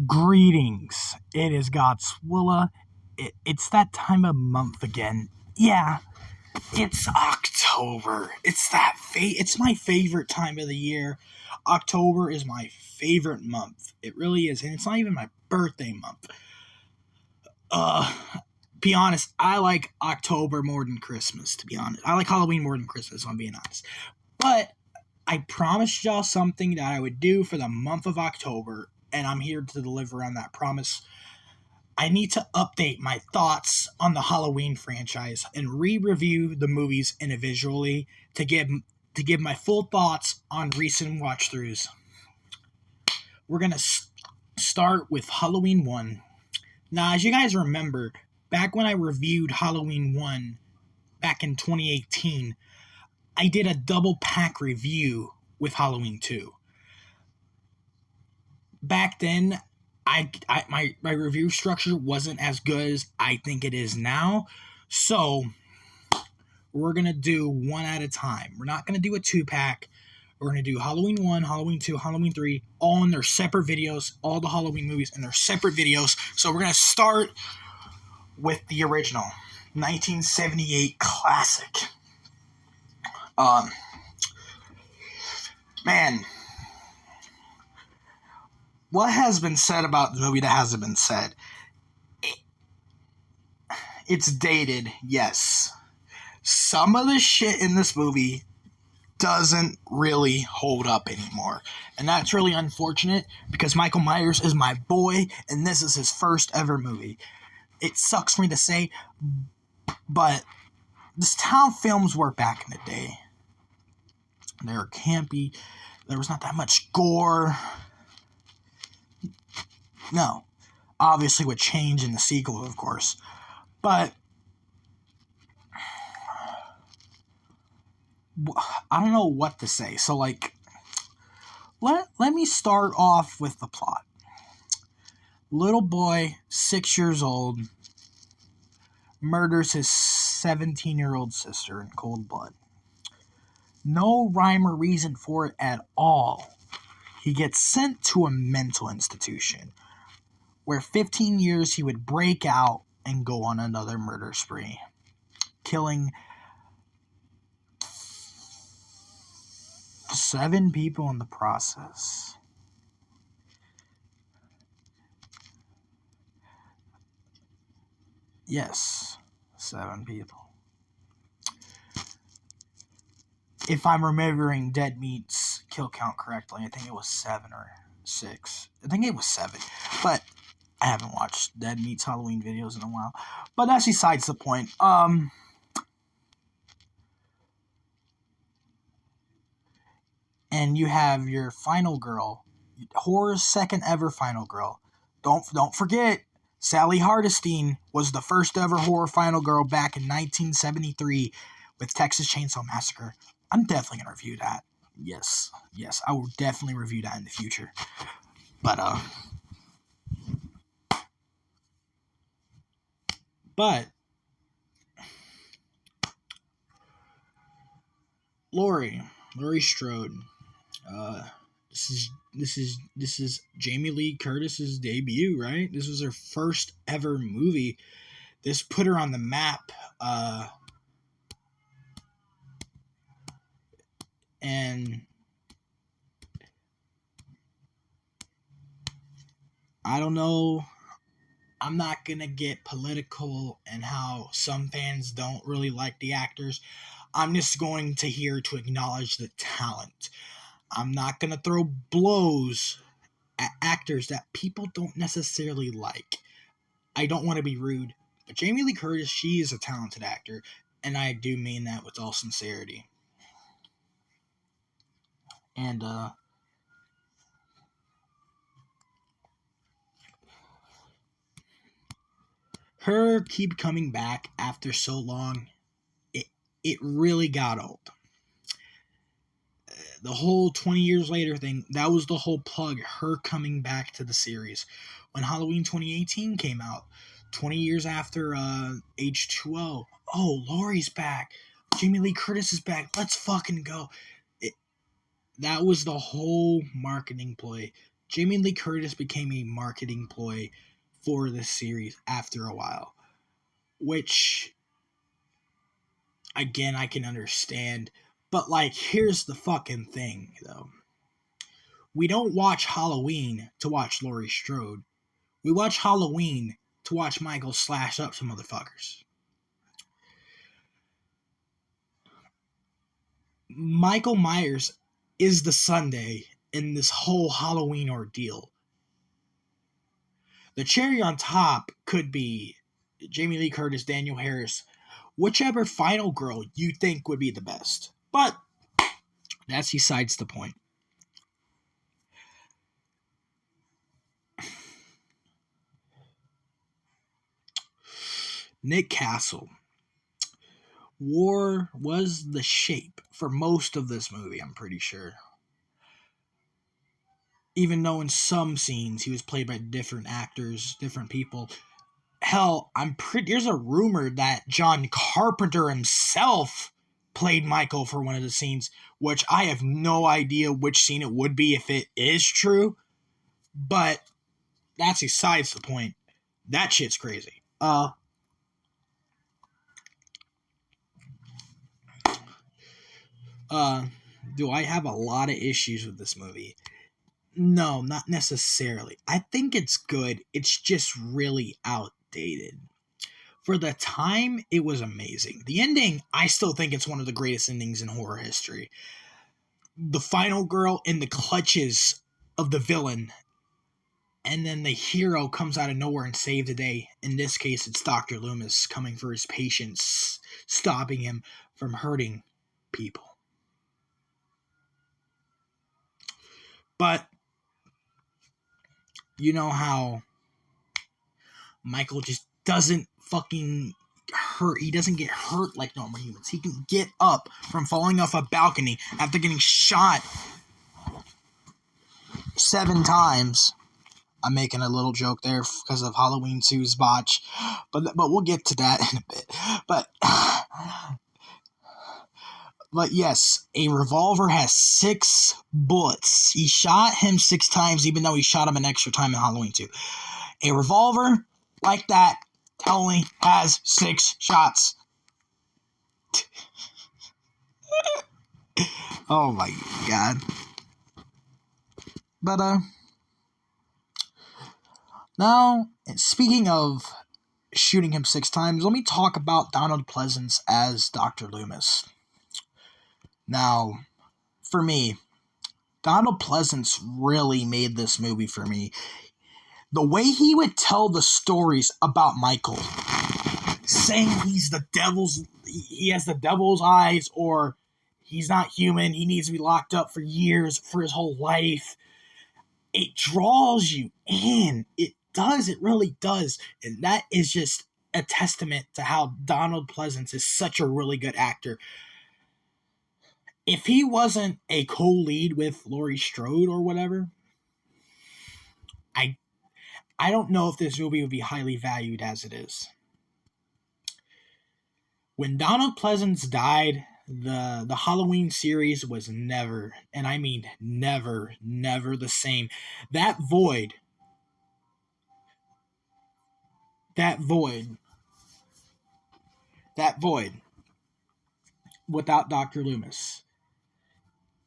Greetings. It is Godswilla. It's that time of month again. Yeah, it's October. It's my favorite time of the year. October is my favorite month. It really is, and it's not even my birthday month. Uh, be honest, I like October more than Christmas. To be honest, I like Halloween more than Christmas. If I'm being honest, but I promised y'all something that I would do for the month of October, and I'm here to deliver on that promise. I need to update my thoughts on the Halloween franchise and re-review the movies individually to give my full thoughts on recent watch-throughs. We're gonna start with Halloween 1. Now, as you guys remember, back when I reviewed Halloween 1 back in 2018, I did a double pack review with Halloween 2. Back then, my review structure wasn't as good as I think it is now. So, we're going to do one at a time. We're not going to do a 2-pack. We're going to do Halloween 1, Halloween 2, Halloween 3, all in their separate videos, all the Halloween movies in their separate videos. So, we're going to start with the original 1978 classic. Man, what has been said about the movie that hasn't been said? It's dated, yes. Some of the shit in this movie doesn't really hold up anymore. And that's really unfortunate because Michael Myers is my boy and this is his first ever movie. It sucks for me to say, but this town films were back in the day. They were campy. There was not that much gore. No. Obviously would change in the sequel, of course. But I don't know what to say. So, let me start off with the plot. Little boy, 6 years old, murders his 17-year-old sister in cold blood. No rhyme or reason for it at all. He gets sent to a mental institution where 15 years he would break out and go on another murder spree, killing 7 people in the process. Yes, 7 people. If I'm remembering Dead Meat's kill count correctly, I think it was 7 or 6. I think it was 7. But I haven't watched Dead Meat's Halloween videos in a while. But that's besides the point. And you have your final girl. Horror's second ever final girl. Don't forget, Sally Hardesty was the first ever horror final girl back in 1973 with Texas Chainsaw Massacre. I'm definitely going to review that. Yes, I will definitely review that in the future. But Laurie Strode. This is Jamie Lee Curtis's debut, right? This was her first ever movie. This put her on the map. And I don't know. I'm not going to get political and how some fans don't really like the actors. I'm just going to here to acknowledge the talent. I'm not going to throw blows at actors that people don't necessarily like. I don't want to be rude, but Jamie Lee Curtis, she is a talented actor, and I do mean that with all sincerity. And, her keep coming back after so long, it really got old. The whole 20 years later thing, that was the whole plug, her coming back to the series. When Halloween 2018 came out, 20 years after H2O, oh, Laurie's back. Jamie Lee Curtis is back. Let's fucking go. That was the whole marketing ploy Jamie Lee Curtis became a marketing ploy for this series after a while, which, again, I can understand. But, like, here's the fucking thing, though. We don't watch Halloween to watch Laurie Strode. We watch Halloween to watch Michael slash up some motherfuckers. Michael Myers is the Sunday in this whole Halloween ordeal. The cherry on top could be Jamie Lee Curtis, Danielle Harris, whichever final girl you think would be the best. But that's besides the point. Nick Castle was the shape for most of this movie, I'm pretty sure. Even though in some scenes he was played by different actors, different people. Hell, there's a rumor that John Carpenter himself played Michael for one of the scenes, which I have no idea which scene it would be if it is true. But that's besides the point. That shit's crazy. Do I have a lot of issues with this movie? No, not necessarily. I think it's good. It's just really outdated. For the time, it was amazing. The ending, I still think it's one of the greatest endings in horror history. The final girl in the clutches of the villain, and then the hero comes out of nowhere and saves the day. In this case, it's Dr. Loomis coming for his patients, stopping him from hurting people. But you know how Michael just doesn't fucking hurt. He doesn't get hurt like normal humans. He can get up from falling off a balcony after getting shot 7 times. I'm making a little joke there because of Halloween 2's botch, but we'll get to that in a bit. But yes, a revolver has 6 bullets. He shot him 6 times, even though he shot him an extra time in Halloween 2. A revolver like that only has 6 shots. Oh my god. But, now, speaking of shooting him 6 times, let me talk about Donald Pleasence as Dr. Loomis. Now, for me, Donald Pleasence really made this movie for me. The way he would tell the stories about Michael, saying he has the devil's eyes, or he's not human, he needs to be locked up for years, for his whole life. It draws you in. It really does. And that is just a testament to how Donald Pleasence is such a really good actor. If he wasn't a co-lead with Laurie Strode or whatever, I don't know if this movie would be highly valued as it is. When Donald Pleasence died, the Halloween series was never, and I mean never the same. That void without Dr. Loomis,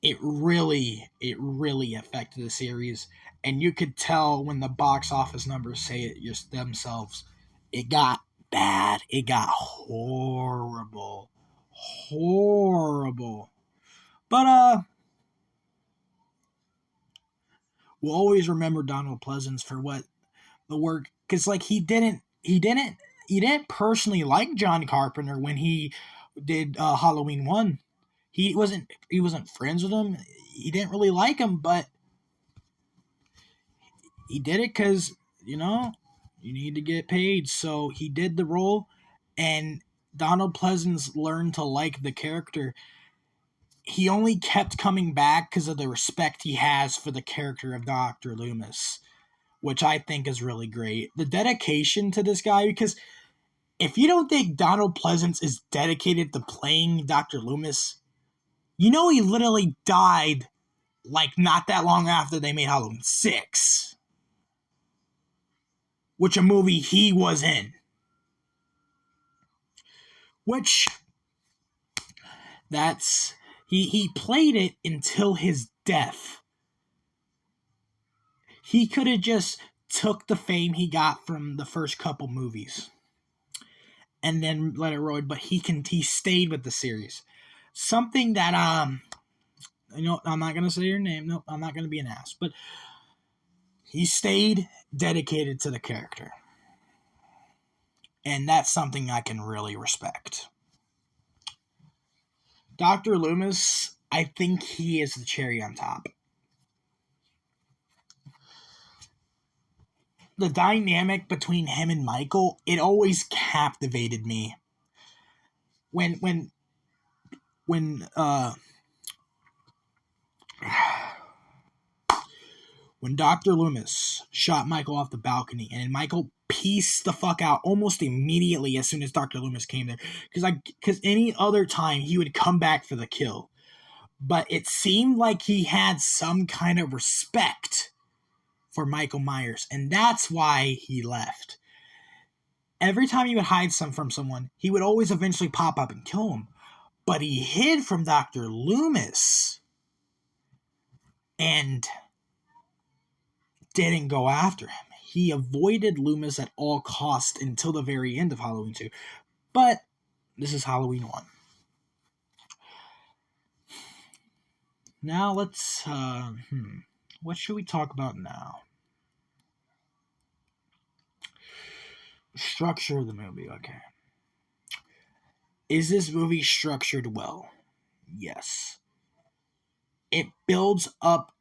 it really affected the series. And you could tell when the box office numbers say it just themselves. It got bad. It got horrible. But, we'll always remember Donald Pleasence for what the work, because like he didn't personally like John Carpenter when he did Halloween 1. He wasn't friends with him. He didn't really like him, but he did it because, you need to get paid. So he did the role, and Donald Pleasence learned to like the character. He only kept coming back because of the respect he has for the character of Dr. Loomis, which I think is really great. The dedication to this guy, because if you don't think Donald Pleasence is dedicated to playing Dr. Loomis, he literally died like not that long after they made Halloween 6, which a movie he was in. Which that's he played it until his death. He could have just took the fame he got from the first couple movies and then let it roll, but he stayed with the series. Something that I'm not gonna say your name. Nope, I'm not gonna be an ass, but he stayed dedicated to the character. And that's something I can really respect. Dr. Loomis, I think he is the cherry on top. The dynamic between him and Michael, it always captivated me. When Dr. Loomis shot Michael off the balcony and Michael pieced the fuck out almost immediately as soon as Dr. Loomis came there. Because any other time he would come back for the kill. But it seemed like he had some kind of respect for Michael Myers, and that's why he left. Every time he would hide from someone, he would always eventually pop up and kill him. But he hid from Dr. Loomis and didn't go after him. He avoided Loomis at all costs until the very end of Halloween 2. But this is Halloween 1. Now let's, what should we talk about now? Structure of the movie, okay. Is this movie structured well? Yes. It builds up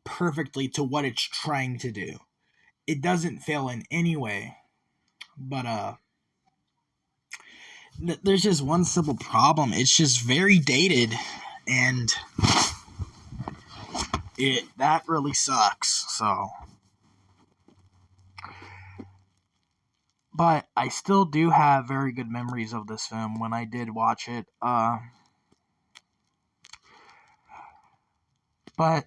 perfectly to what it's trying to do. It doesn't fail in any way. But, there's just one simple problem. It's just very dated, and that really sucks, so. But I still do have very good memories of this film when I did watch it. But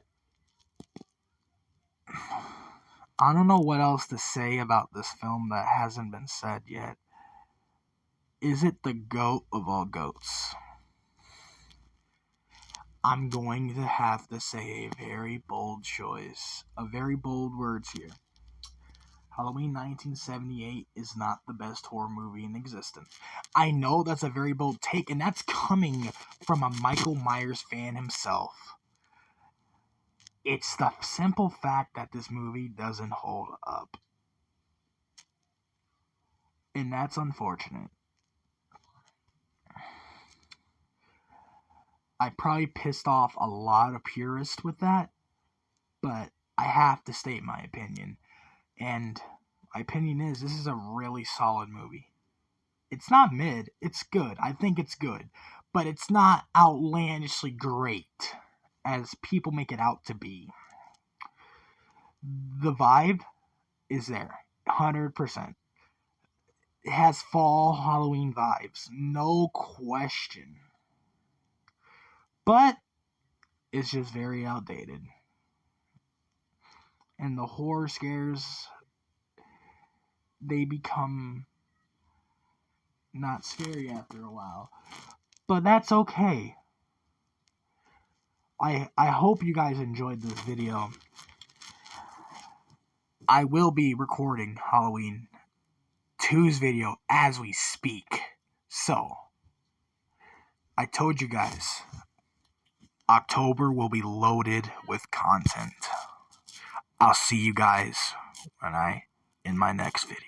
I don't know what else to say about this film that hasn't been said yet. Is it the GOAT of all goats? I'm going to have to say a very bold choice. A very bold words here. Halloween 1978 is not the best horror movie in existence. I know that's a very bold take, and that's coming from a Michael Myers fan himself. It's the simple fact that this movie doesn't hold up. And that's unfortunate. I probably pissed off a lot of purists with that, but I have to state my opinion. And my opinion is this is a really solid movie. It's not mid, it's good. I think it's good. But it's not outlandishly great as people make it out to be. The vibe is there, 100%. It has fall Halloween vibes, no question. But it's just very outdated. And the horror scares, they become not scary after a while. But that's okay. I hope you guys enjoyed this video. I will be recording Halloween 2's video as we speak. So, I told you guys, October will be loaded with content. I'll see you guys in my next video.